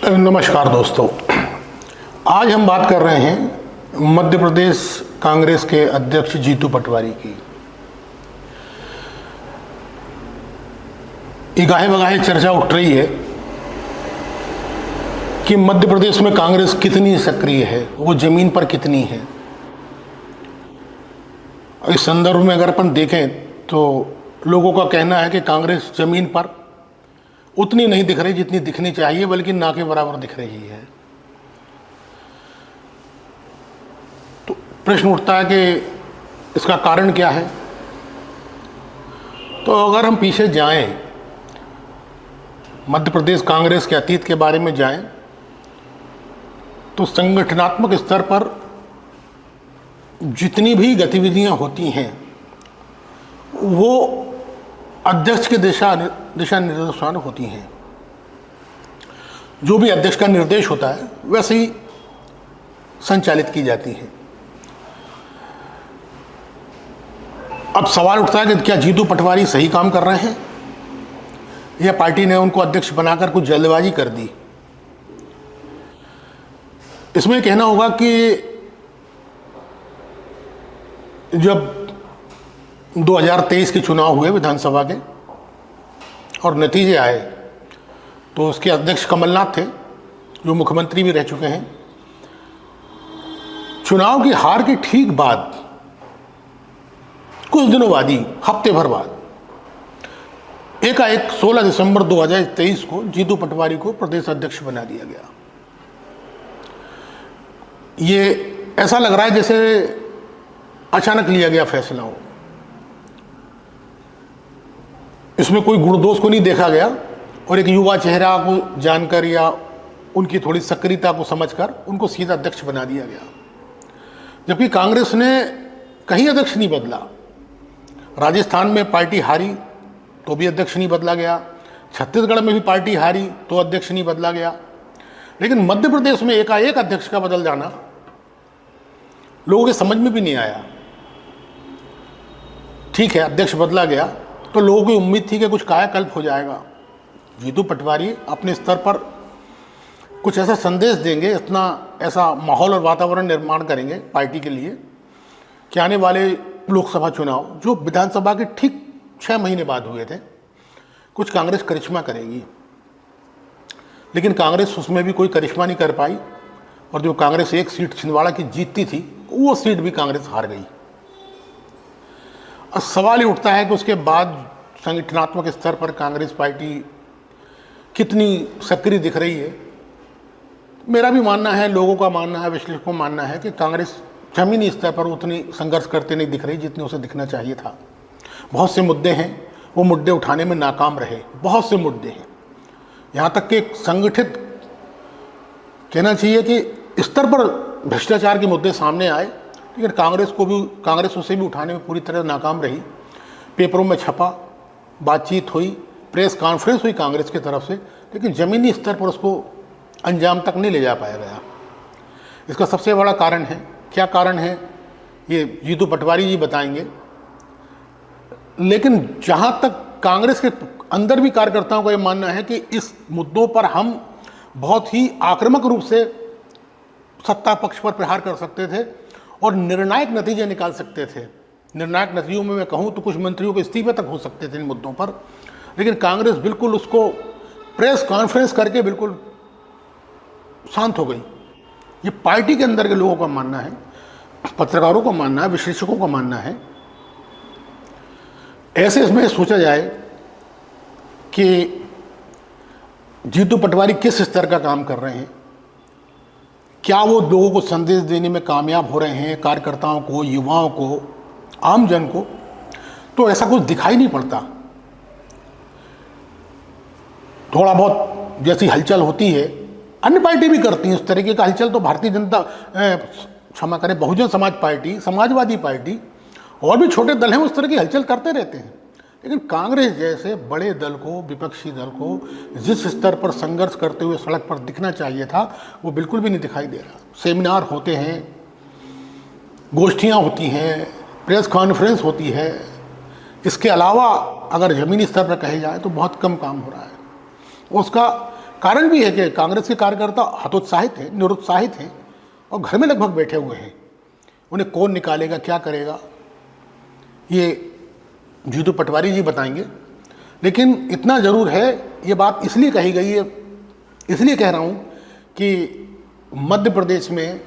नमस्कार दोस्तों, आज हम बात कर रहे हैं मध्य प्रदेश कांग्रेस के अध्यक्ष जीतू पटवारी की। इगाहे बगाहे चर्चा उठ रही है कि मध्य प्रदेश में कांग्रेस कितनी सक्रिय है, वो जमीन पर कितनी है। इस संदर्भ में अगर अपन देखें तो लोगों का कहना है कि कांग्रेस जमीन पर उतनी नहीं दिख रही जितनी दिखनी चाहिए, बल्कि ना के बराबर दिख रही है। तो प्रश्न उठता है कि इसका कारण क्या है। तो अगर हम पीछे जाएं, मध्य प्रदेश कांग्रेस के अतीत के बारे में जाएं, तो संगठनात्मक स्तर पर जितनी भी गतिविधियां होती हैं वो अध्यक्ष के दिशा निर्देशानुसार होती हैं। जो भी अध्यक्ष का निर्देश होता है वैसे ही संचालित की जाती है। अब सवाल उठता है कि क्या जीतू पटवारी सही काम कर रहे हैं या पार्टी ने उनको अध्यक्ष बनाकर कुछ जल्दबाजी कर दी। इसमें कहना होगा कि जब 2023 के चुनाव हुए विधानसभा के और नतीजे आए तो उसके अध्यक्ष कमलनाथ थे, जो मुख्यमंत्री भी रह चुके हैं। चुनाव की हार के ठीक बाद कुछ दिनों बाद ही, हफ्ते भर बाद एकाएक 16 दिसंबर 2023 को जीतू पटवारी को प्रदेश अध्यक्ष बना दिया गया। ये ऐसा लग रहा है जैसे अचानक लिया गया फैसला हो। इसमें कोई गुण दोष को नहीं देखा गया और एक युवा चेहरा को जानकर या उनकी थोड़ी सक्रियता को समझकर उनको सीधा अध्यक्ष बना दिया गया। जबकि कांग्रेस ने कहीं अध्यक्ष नहीं बदला। राजस्थान में पार्टी हारी तो भी अध्यक्ष नहीं बदला गया, छत्तीसगढ़ में भी पार्टी हारी तो अध्यक्ष नहीं बदला गया, लेकिन मध्य प्रदेश में एकाएक अध्यक्ष का बदल जाना लोगों के समझ में भी नहीं आया। ठीक है, अध्यक्ष बदला गया तो लोगों की उम्मीद थी कि कुछ कायाकल्प हो जाएगा। जीतू पटवारी अपने स्तर पर कुछ ऐसा संदेश देंगे, इतना ऐसा माहौल और वातावरण निर्माण करेंगे पार्टी के लिए कि आने वाले लोकसभा चुनाव जो विधानसभा के ठीक 6 महीने बाद हुए थे, कुछ कांग्रेस करिश्मा करेगी। लेकिन कांग्रेस उसमें भी कोई करिश्मा नहीं कर पाई और जो कांग्रेस एक सीट छिंदवाड़ा की जीतती थी वो सीट भी कांग्रेस हार गई। अब सवाल ही उठता है कि उसके बाद संगठनात्मक स्तर पर कांग्रेस पार्टी कितनी सक्रिय दिख रही है। मेरा भी मानना है, लोगों का मानना है, विश्लेषकों का मानना है कि कांग्रेस जमीनी स्तर पर उतनी संघर्ष करते नहीं दिख रही जितनी उसे दिखना चाहिए था। बहुत से मुद्दे हैं, वो मुद्दे उठाने में नाकाम रहे। बहुत से मुद्दे हैं, यहाँ तक कि संगठित कहना चाहिए कि स्तर पर भ्रष्टाचार के मुद्दे सामने आए, लेकिन कांग्रेस उसे भी उठाने में पूरी तरह नाकाम रही। पेपरों में छपा, बातचीत हुई, प्रेस कॉन्फ्रेंस हुई कांग्रेस की तरफ से, लेकिन ज़मीनी स्तर पर उसको अंजाम तक नहीं ले जा पाया गया। इसका सबसे बड़ा कारण है, क्या कारण है ये जीतू पटवारी जी बताएंगे। लेकिन जहाँ तक कांग्रेस के अंदर भी कार्यकर्ताओं का ये मानना है कि इस मुद्दों पर हम बहुत ही आक्रामक रूप से सत्ता पक्ष पर प्रहार कर सकते थे और निर्णायक नतीजे निकाल सकते थे। निर्णायक नतीजों में मैं कहूँ तो कुछ मंत्रियों के इस्तीफे तक हो सकते थे इन मुद्दों पर, लेकिन कांग्रेस बिल्कुल उसको प्रेस कॉन्फ्रेंस करके बिल्कुल शांत हो गई। ये पार्टी के अंदर के लोगों का मानना है, पत्रकारों का मानना है, विश्लेषकों का मानना है। ऐसे इसमें सोचा जाए कि जीतू पटवारी किस स्तर का काम कर रहे हैं, क्या वो लोगों को संदेश देने में कामयाब हो रहे हैं, कार्यकर्ताओं को, युवाओं को, आम जन को। तो ऐसा कुछ दिखाई नहीं पड़ता। थोड़ा बहुत जैसी हलचल होती है, अन्य पार्टी भी करती है उस तरीके का हलचल, तो भारतीय जनता क्षमा करें बहुजन समाज पार्टी, समाजवादी पार्टी और भी छोटे दल हैं उस तरह की हलचल करते रहते हैं। लेकिन कांग्रेस जैसे बड़े दल को, विपक्षी दल को जिस स्तर पर संघर्ष करते हुए सड़क पर दिखना चाहिए था वो बिल्कुल भी नहीं दिखाई दे रहा। सेमिनार होते हैं, गोष्ठियाँ होती हैं, प्रेस कॉन्फ्रेंस होती है, इसके अलावा अगर ज़मीनी स्तर पर कहे जाए तो बहुत कम काम हो रहा है। उसका कारण भी है कि कांग्रेस के कार्यकर्ता हतोत्साहित हैं, निरुत्साहित हैं और घर में लगभग बैठे हुए हैं। उन्हें कौन निकालेगा, क्या करेगा, ये जीतू पटवारी जी बताएंगे। लेकिन इतना ज़रूर है, ये बात इसलिए कही गई है, इसलिए कह रहा हूँ कि मध्य प्रदेश में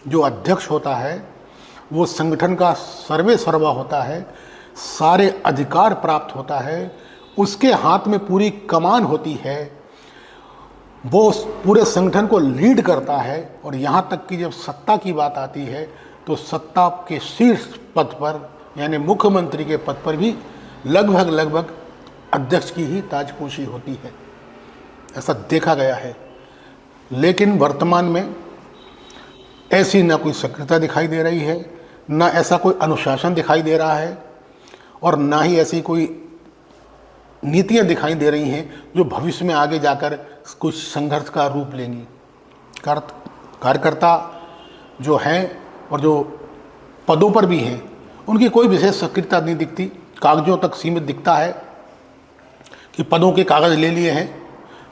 जो अध्यक्ष होता है वो संगठन का सर्वे सर्वा होता है, सारे अधिकार प्राप्त होता है, उसके हाथ में पूरी कमान होती है, वो पूरे संगठन को लीड करता है। और यहाँ तक कि जब सत्ता की बात आती है तो सत्ता के शीर्ष पद पर यानी मुख्यमंत्री के पद पर भी लगभग अध्यक्ष की ही ताजपोशी होती है, ऐसा देखा गया है। लेकिन वर्तमान में ऐसी ना कोई सक्रियता दिखाई दे रही है, ना ऐसा कोई अनुशासन दिखाई दे रहा है और ना ही ऐसी कोई नीतियां दिखाई दे रही हैं जो भविष्य में आगे जाकर कुछ संघर्ष का रूप लेंगी। कार्यकर्ता जो हैं और जो पदों पर भी हैं उनकी कोई विशेष सक्रियता नहीं दिखती, कागजों तक सीमित दिखता है कि पदों के कागज़ ले लिए हैं,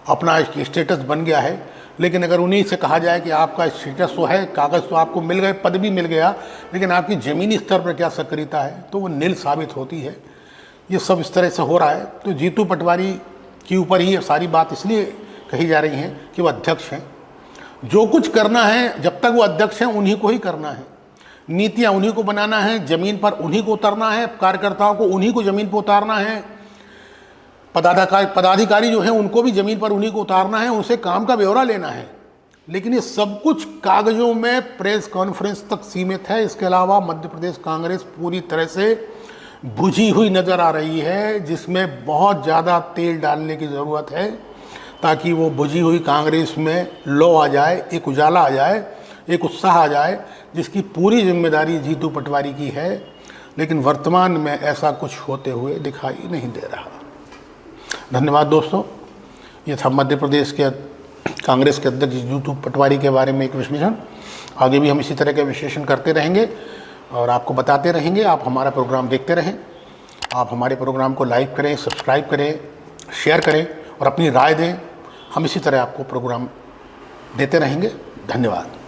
अपना स्टेटस बन गया है। लेकिन अगर उन्हीं से कहा जाए कि आपका स्टेटस तो है, कागज़ तो आपको मिल गए, पद भी मिल गया, लेकिन आपकी ज़मीनी स्तर पर क्या सक्रियता है, तो वो नील साबित होती है। ये सब इस तरह से हो रहा है। तो जीतू पटवारी के ऊपर ही सारी बात इसलिए कही जा रही है कि वो अध्यक्ष हैं, जो कुछ करना है जब तक वो अध्यक्ष हैं उन्हीं को ही करना है, नीतियाँ उन्हीं को बनाना है, ज़मीन पर उन्हीं को उतरना है, कार्यकर्ताओं को उन्हीं को ज़मीन पर उतारना है, पदाधिकारी जो हैं उनको भी ज़मीन पर उन्हीं को उतारना है, उनसे काम का ब्यौरा लेना है। लेकिन ये सब कुछ कागज़ों में प्रेस कॉन्फ्रेंस तक सीमित है। इसके अलावा मध्य प्रदेश कांग्रेस पूरी तरह से बुझी हुई नज़र आ रही है, जिसमें बहुत ज़्यादा तेल डालने की ज़रूरत है ताकि वो बुझी हुई कांग्रेस में लो आ जाए, एक उजाला आ जाए, एक उत्साह आ जाए, जिसकी पूरी जिम्मेदारी जीतू पटवारी की है। लेकिन वर्तमान में ऐसा कुछ होते हुए दिखाई नहीं दे रहा। धन्यवाद दोस्तों, ये था मध्य प्रदेश के कांग्रेस के अध्यक्ष जीतू पटवारी के बारे में एक विश्लेषण। आगे भी हम इसी तरह के विश्लेषण करते रहेंगे और आपको बताते रहेंगे। आप हमारा प्रोग्राम देखते रहें, आप हमारे प्रोग्राम को लाइक करें, सब्सक्राइब करें, शेयर करें और अपनी राय दें। हम इसी तरह आपको प्रोग्राम देते रहेंगे। धन्यवाद।